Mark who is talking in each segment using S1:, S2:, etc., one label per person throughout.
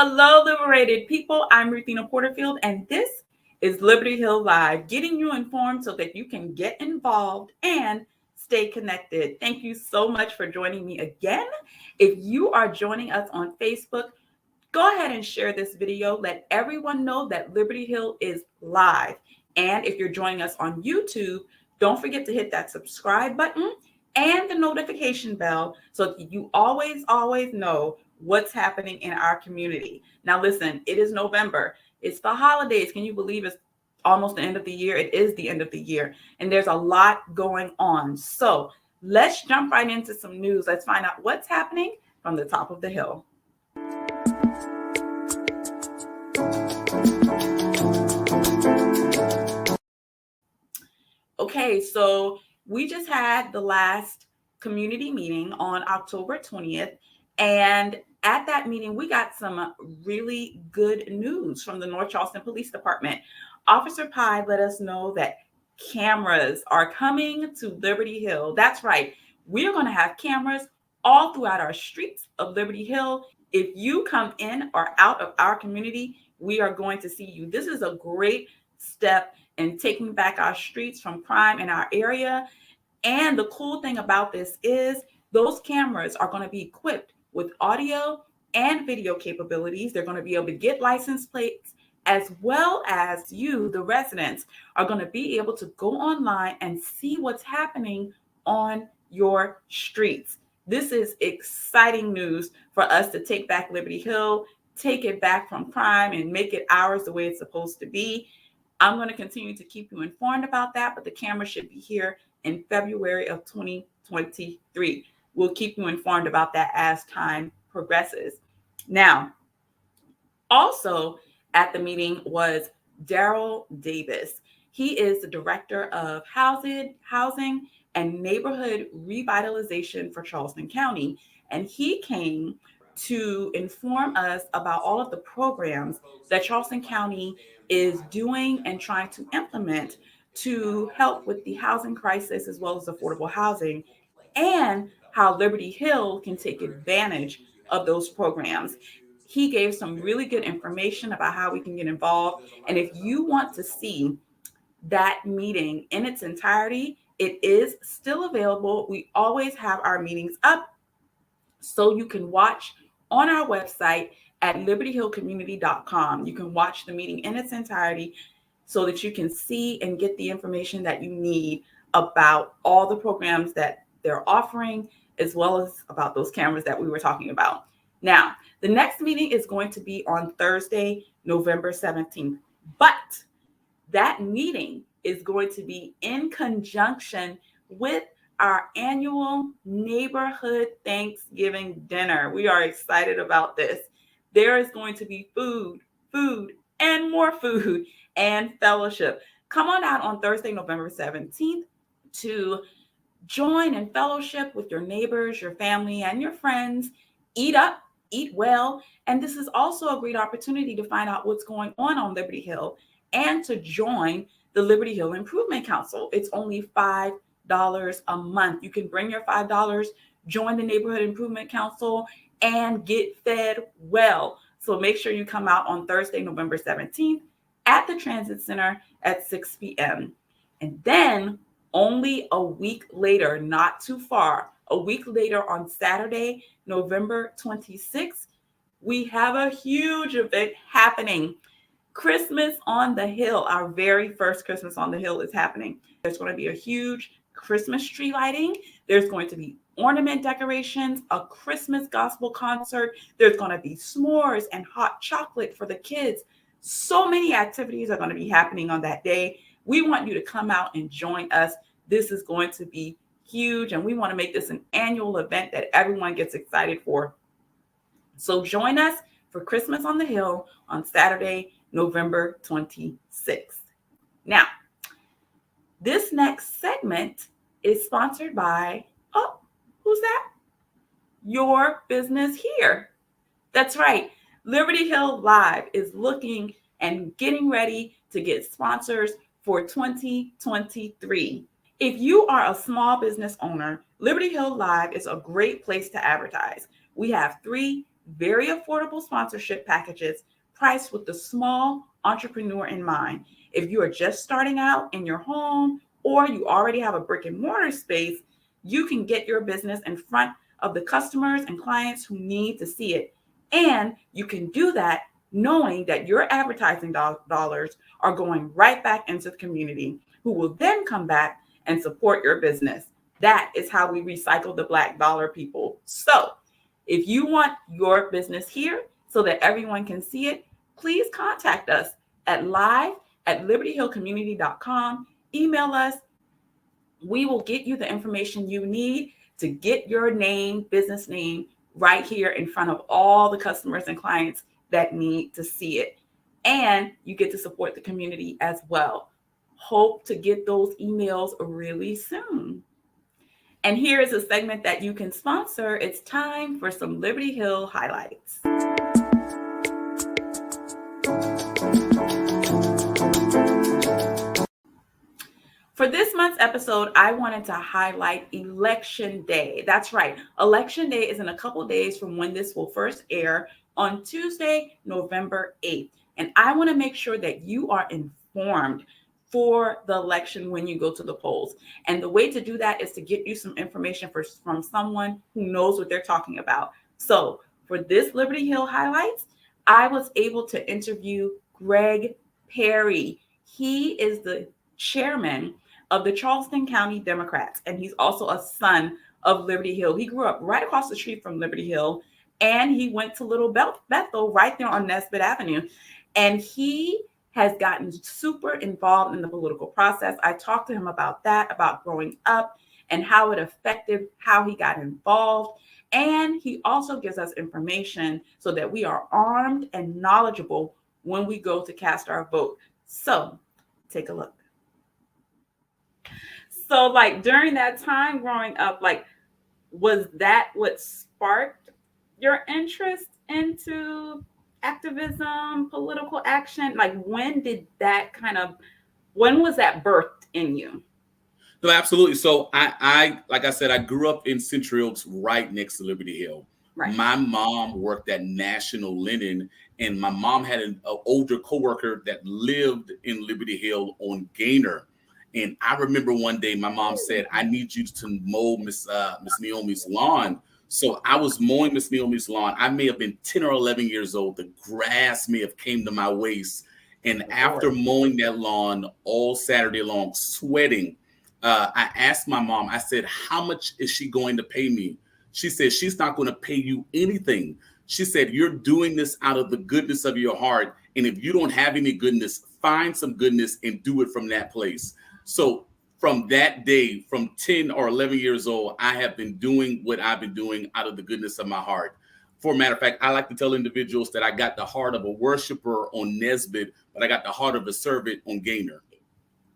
S1: Hello, liberated people. I'm Ruthina Porterfield, and this is Liberty Hill Live, getting you informed so that you can get involved and stay connected. Thank you so much for joining me again. If you are joining us on Facebook, go ahead and share this video. Let everyone know that Liberty Hill is live. And if you're joining us on YouTube, don't forget to hit that subscribe button and the notification bell so that you always know what's happening in our community. Now, listen, it is November. It's the holidays. Can you believe it's almost the end of the year? It is the end of the year, and there's a lot going on. So let's jump right into some news. Let's find out what's happening from the top of the hill. Okay, so we just had the last community meeting on October 20th. And at that meeting, we got some really good news from the North Charleston Police Department. Officer Pye let us know that cameras are coming to Liberty Hill. That's right. We're going to have cameras all throughout our streets of Liberty Hill. If you come in or out of our community, we are going to see you. This is a great step in taking back our streets from crime in our area. And the cool thing about this is those cameras are going to be equipped with audio and video capabilities. They're going to be able to get license plates, as well as you, the residents, are going to be able to go online and see what's happening on your streets. This is exciting news for us to take back Liberty Hill, take it back from crime, and make it ours the way it's supposed to be. I'm going to continue to keep you informed about that, but the camera should be here in February of 2023. We'll keep you informed about that as time progresses. Now, also at the meeting was Daryl Davis. He is the Director of Housing and Neighborhood Revitalization for Charleston County, and he came to inform us about all of the programs that Charleston County is doing and trying to implement to help with the housing crisis as well as affordable housing, and how Liberty Hill can take advantage of those programs. He gave some really good information about how we can get involved. And if you want to see that meeting in its entirety, it is still available. We always have our meetings up, so you can watch on our website at libertyhillcommunity.com. You can watch the meeting in its entirety so that you can see and get the information that you need about all the programs that they're offering, as well as about those cameras that we were talking about. Now, the next meeting is going to be on Thursday, November 17th, but that meeting is going to be in conjunction with our annual neighborhood Thanksgiving dinner. We are excited about this. There is going to be food, and more food and fellowship. Come on out on Thursday, November 17th to join in fellowship with your neighbors, your family, and your friends. Eat up, eat well. And this is also a great opportunity to find out what's going on Liberty Hill and to join the Liberty Hill Improvement Council. It's only $5 a month. You can bring your $5, join the Neighborhood Improvement Council, and get fed well. So make sure you come out on Thursday, November 17th at the Transit Center at 6 p.m. And then only a week later, not too far, a week later on Saturday, November 26th, we have a huge event happening. Christmas on the Hill, our very first Christmas on the Hill is happening. There's going to be a huge Christmas tree lighting. There's going to be ornament decorations, a Christmas gospel concert. There's going to be s'mores and hot chocolate for the kids. So many activities are going to be happening on that day. We want you to come out and join us. This is going to be huge, and we want to make this an annual event that everyone gets excited for. So join us for Christmas on the Hill on Saturday, November 26th. Now, this next segment is sponsored by, oh, who's that? Your Business Here. That's right. Liberty Hill Live is looking and getting ready to get sponsors for 2023. If you are a small business owner, Liberty Hill Live is a great place to advertise. We have 3 very affordable sponsorship packages priced with the small entrepreneur in mind. If you are just starting out in your home or you already have a brick and mortar space, you can get your business in front of the customers and clients who need to see it. And you can do that knowing that your advertising dollars are going right back into the community, who will then come back and support your business. That is how we recycle the Black dollar, people. So if you want your business here so that everyone can see it, please contact us at live@libertyhillcommunity.com. Email us. We will get you the information you need to get your name, business name, right here in front of all the customers and clients that need to see it. And you get to support the community as well. Hope to get those emails really soon. And here is a segment that you can sponsor. It's time for some Liberty Hill highlights. For this month's episode, I wanted to highlight Election Day. That's right. Election Day is in a couple days from when this will first air on Tuesday, November 8th. And I want to make sure that you are informed for the election when you go to the polls. And the way to do that is to get you some information from someone who knows what they're talking about. So for this Liberty Hill Highlights, I was able to interview Greg Perry. He is the chairman of the Charleston County Democrats, and he's also a son of Liberty Hill. He grew up right across the street from Liberty Hill, and he went to Little Bethel right there on Nesbitt Avenue. And he has gotten super involved in the political process. I talked to him about that, about growing up and how it affected how he got involved. And he also gives us information so that we are armed and knowledgeable when we go to cast our vote. So take a look. So like during that time growing up, like, was that what sparked your interest into activism, political action? Like when was that birthed in you?
S2: No, absolutely. So I like I said, I grew up in Central Oaks right next to Liberty Hill. Right. My mom worked at National Linen, and my mom had an older coworker that lived in Liberty Hill on Gaynor. And I remember one day my mom said, I need you to mow Miss Naomi's lawn. So I was mowing Miss Naomi's lawn. I may have been 10 or 11 years old. The grass may have came to my waist. And after mowing that lawn all Saturday long, sweating, I asked my mom, I said, how much is she going to pay me? She said, she's not going to pay you anything. She said, you're doing this out of the goodness of your heart. And if you don't have any goodness, find some goodness and do it from that place. So from that day, from 10 or 11 years old, I have been doing what I've been doing out of the goodness of my heart. For a matter of fact, I like to tell individuals that I got the heart of a worshiper on Nesbitt, but I got the heart of a servant on Gaynor.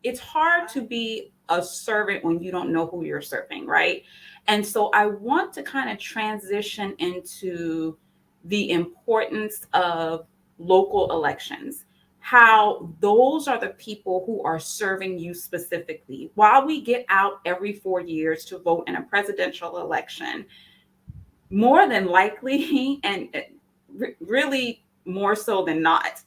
S1: It's hard to be a servant when you don't know who you're serving, right? And so I want to kind of transition into the importance of local elections, how those are the people who are serving you specifically. While we get out every 4 years to vote in a presidential election, more than likely, and really more so than not,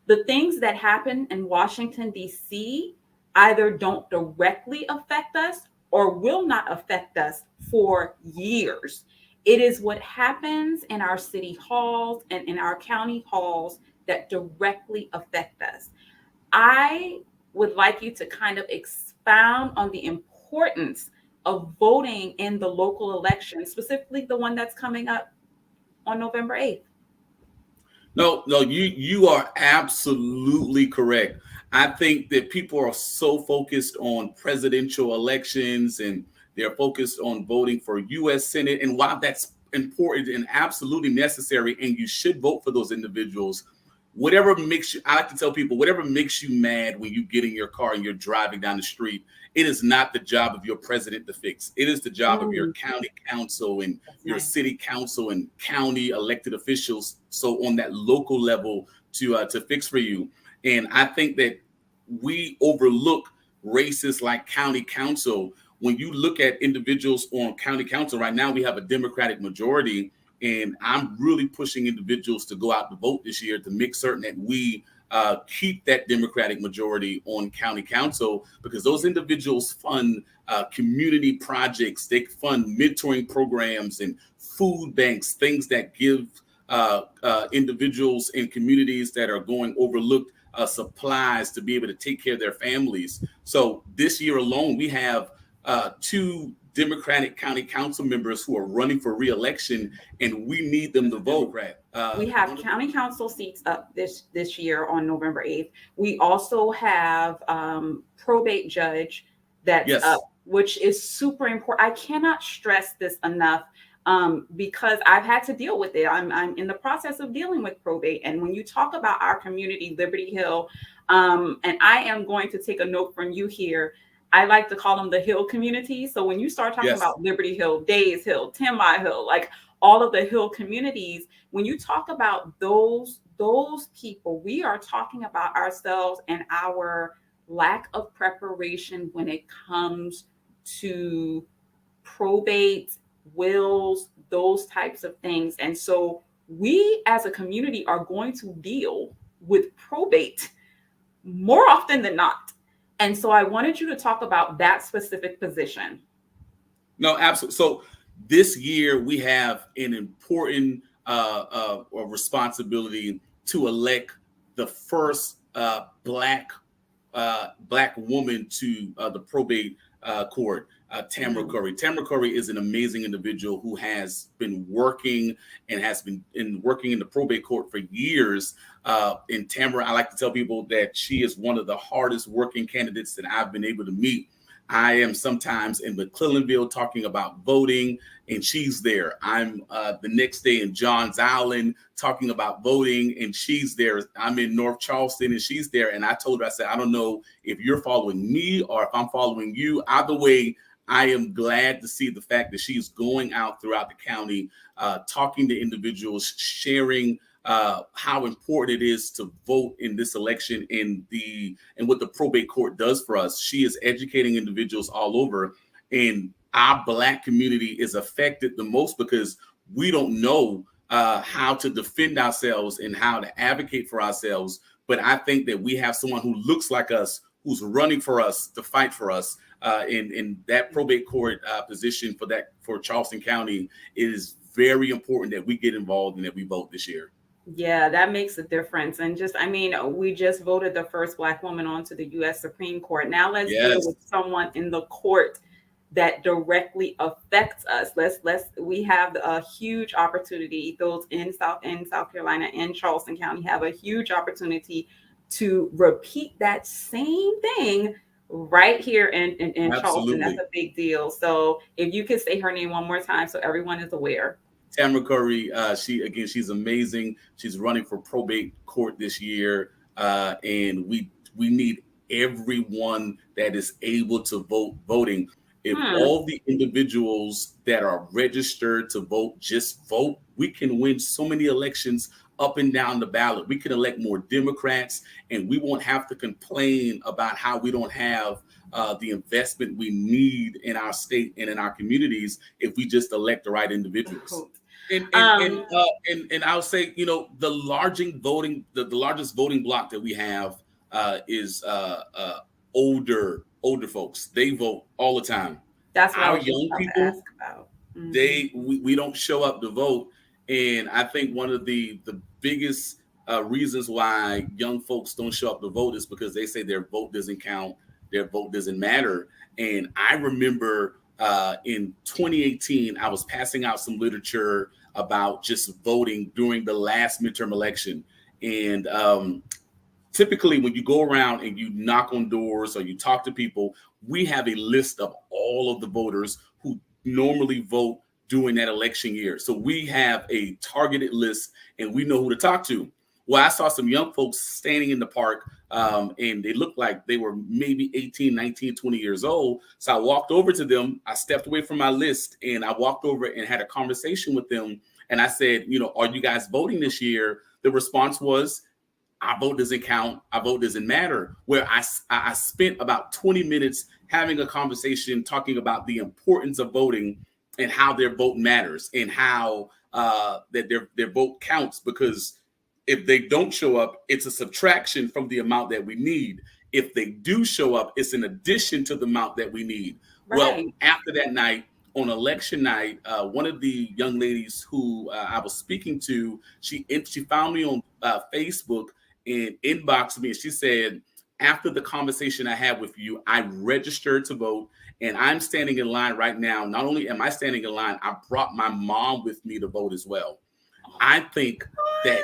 S1: the things that happen in Washington, D.C. either don't directly affect us or will not affect us for years. It is what happens in our city halls and in our county halls that directly affect us. I would like you to kind of expound on the importance of voting in the local election, specifically the one that's coming up on November 8th.
S2: No, you are absolutely correct. I think that people are so focused on presidential elections and they're focused on voting for U.S. Senate. And while that's important and absolutely necessary, and you should vote for those individuals, whatever makes you, I like to tell people, whatever makes you mad when you get in your car and you're driving down the street, it is not the job of your president to fix. It is the job of your county council and your city council and county elected officials. So on that local level to fix for you. And I think that we overlook races like county council. When you look at individuals on county council right now, we have a Democratic majority, And I'm really pushing individuals to go out to vote this year to make certain that we keep that Democratic majority on county council, because those individuals fund community projects. They fund mentoring programs and food banks, things that give individuals in communities that are going overlooked supplies to be able to take care of their families. So this year alone, we have 2 Democratic county council members who are running for re-election, and we need them to vote.
S1: We have county council seats up this year on November 8th. We also have probate judge that's up, which is super important. I cannot stress this enough. Because I've had to deal with it. I'm in the process of dealing with probate. And when you talk about our community, Liberty Hill, and I am going to take a note from you here, I like to call them the Hill community. So when you start talking about Liberty Hill, Days Hill, 10 Mile Hill, like all of the Hill communities, when you talk about those people, we are talking about ourselves and our lack of preparation when it comes to probate, wills, those types of things. And so we as a community are going to deal with probate more often than not. And so I wanted you to talk about that specific position.
S2: No, absolutely. So this year we have an important responsibility to elect the first black woman to the probate court. Tamara Curry. Tamara Curry is an amazing individual who has been working and has been working in the probate court for years. And Tamara, I like to tell people that she is one of the hardest working candidates that I've been able to meet. I am sometimes in McClellanville talking about voting, and she's there. I'm the next day in Johns Island talking about voting, and she's there. I'm in North Charleston, and she's there. And I told her, I said, I don't know if you're following me or if I'm following you. Either way, I am glad to see the fact that she's going out throughout the county, talking to individuals, sharing how important it is to vote in this election and what the probate court does for us. She is educating individuals all over, and our Black community is affected the most because we don't know how to defend ourselves and how to advocate for ourselves. But I think that we have someone who looks like us, who's running for us to fight for us. In that probate court position for Charleston County, it is very important that we get involved and that we vote this year.
S1: Yeah, that makes a difference. And we just voted the first Black woman onto the U.S. Supreme Court. Now let's deal with someone in the court that directly affects us. We have a huge opportunity. Those in South Carolina and Charleston County have a huge opportunity to repeat that same thing right here in Charleston. That's a big deal. So if you could say her name one more time so everyone is aware.
S2: Tamara Curry, she's amazing. She's running for probate court this year. And we need everyone that is able to voting. If all the individuals that are registered to vote just vote, we can win so many elections up and down the ballot. We can elect more Democrats, and we won't have to complain about how we don't have the investment we need in our state and in our communities if we just elect the right individuals. And I'll say, the largest voting block that we have is older folks. They vote all the time.
S1: That's what
S2: our young people ask about. We don't show up to vote. And I think one of the biggest reasons why young folks don't show up to vote is because they say their vote doesn't count, their vote doesn't matter. And I remember in 2018, I was passing out some literature about just voting during the last midterm election. And typically when you go around and you knock on doors or you talk to people, we have a list of all of the voters who normally vote during that election year. So we have a targeted list and we know who to talk to. Well, I saw some young folks standing in the park and they looked like they were maybe 18, 19, 20 years old. So I walked over to them. I stepped away from my list and I walked over and had a conversation with them. And I said, are you guys voting this year? The response was, our vote doesn't count. Our vote doesn't matter. Where I spent about 20 minutes having a conversation talking about the importance of voting and how their vote matters and how that their vote counts, because if they don't show up, it's a subtraction from the amount that we need. If they do show up, it's an addition to the amount that we need.
S1: Right.
S2: Well, after that night, on election night, one of the young ladies who I was speaking to, she found me on Facebook and inboxed me, and she said, after the conversation I had with you, I registered to vote, and I'm standing in line right now. Not only am I standing in line, I brought my mom with me to vote as well. I think that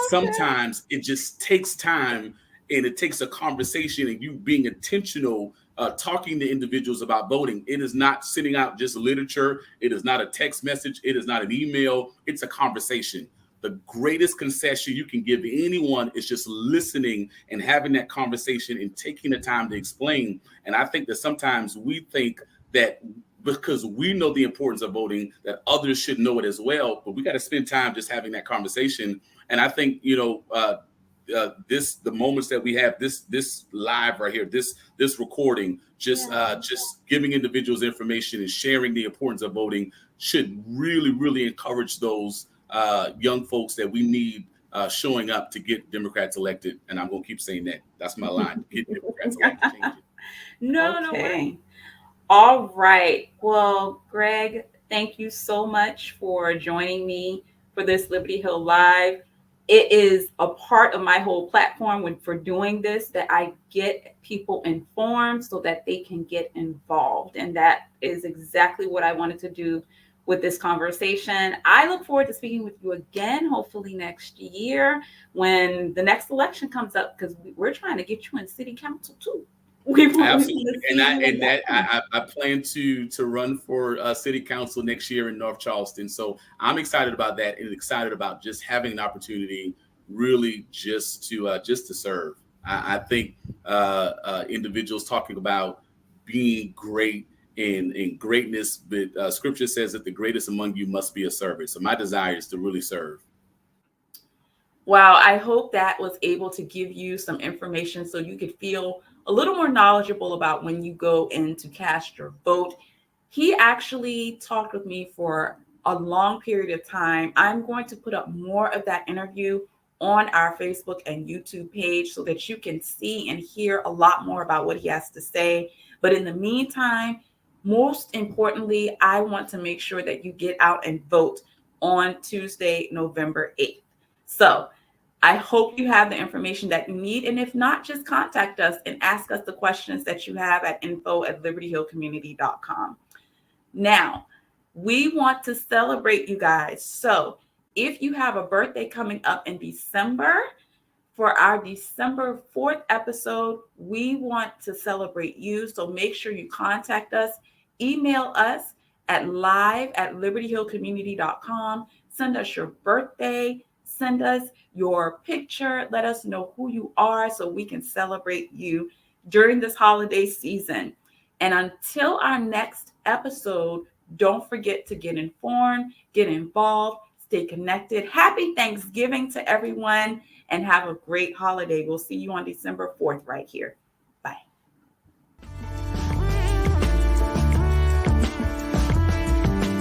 S2: sometimes it just takes time, and it takes a conversation and you being intentional, talking to individuals about voting. It is not sending out just literature. It is not a text message. It is not an email. It's a conversation. The greatest concession you can give anyone is just listening and having that conversation and taking the time to explain. And I think that sometimes we think that because we know the importance of voting, that others should know it as well. But we got to spend time just having that conversation. And I think, the moments that we have, this live right here, this recording, just giving individuals information and sharing the importance of voting should really, really encourage those young folks that we need showing up to get Democrats elected. And I'm going to keep saying that. That's my line. Get Democrats elected. Change it.
S1: No way. All right. Well, Greg, thank you so much for joining me for this Liberty Hill Live. It is a part of my whole platform for doing this, that I get people informed so that they can get involved. And that is exactly what I wanted to do with this conversation. I look forward to speaking with you again, hopefully next year when the next election comes up, because we're trying to get you in city council too.
S2: Absolutely. I plan to run for city council next year in North Charleston. So I'm excited about that, and excited about just having an opportunity really just to serve. I think individuals talking about being great and greatness, but scripture says that the greatest among you must be a servant. So my desire is to really serve.
S1: Wow. I hope that was able to give you some information so you could feel a little more knowledgeable about when you go in to cast your vote. He actually talked with me for a long period of time. I'm going to put up more of that interview on our Facebook and YouTube page so that you can see and hear a lot more about what he has to say. But in the meantime, most importantly, I want to make sure that you get out and vote on Tuesday, November 8th. So I hope you have the information that you need. And if not, just contact us and ask us the questions that you have at info@libertyhillcommunity.com. Now, we want to celebrate you guys. So if you have a birthday coming up in December, for our December 4th episode, we want to celebrate you. So make sure you contact us. Email us at live@libertyhillcommunity.com. Send us your birthday. Send us your picture. Let us know who you are so we can celebrate you during this holiday season. And until our next episode, don't forget to get informed, get involved, stay connected. Happy Thanksgiving to everyone, and have a great holiday. We'll see you on December 4th right here.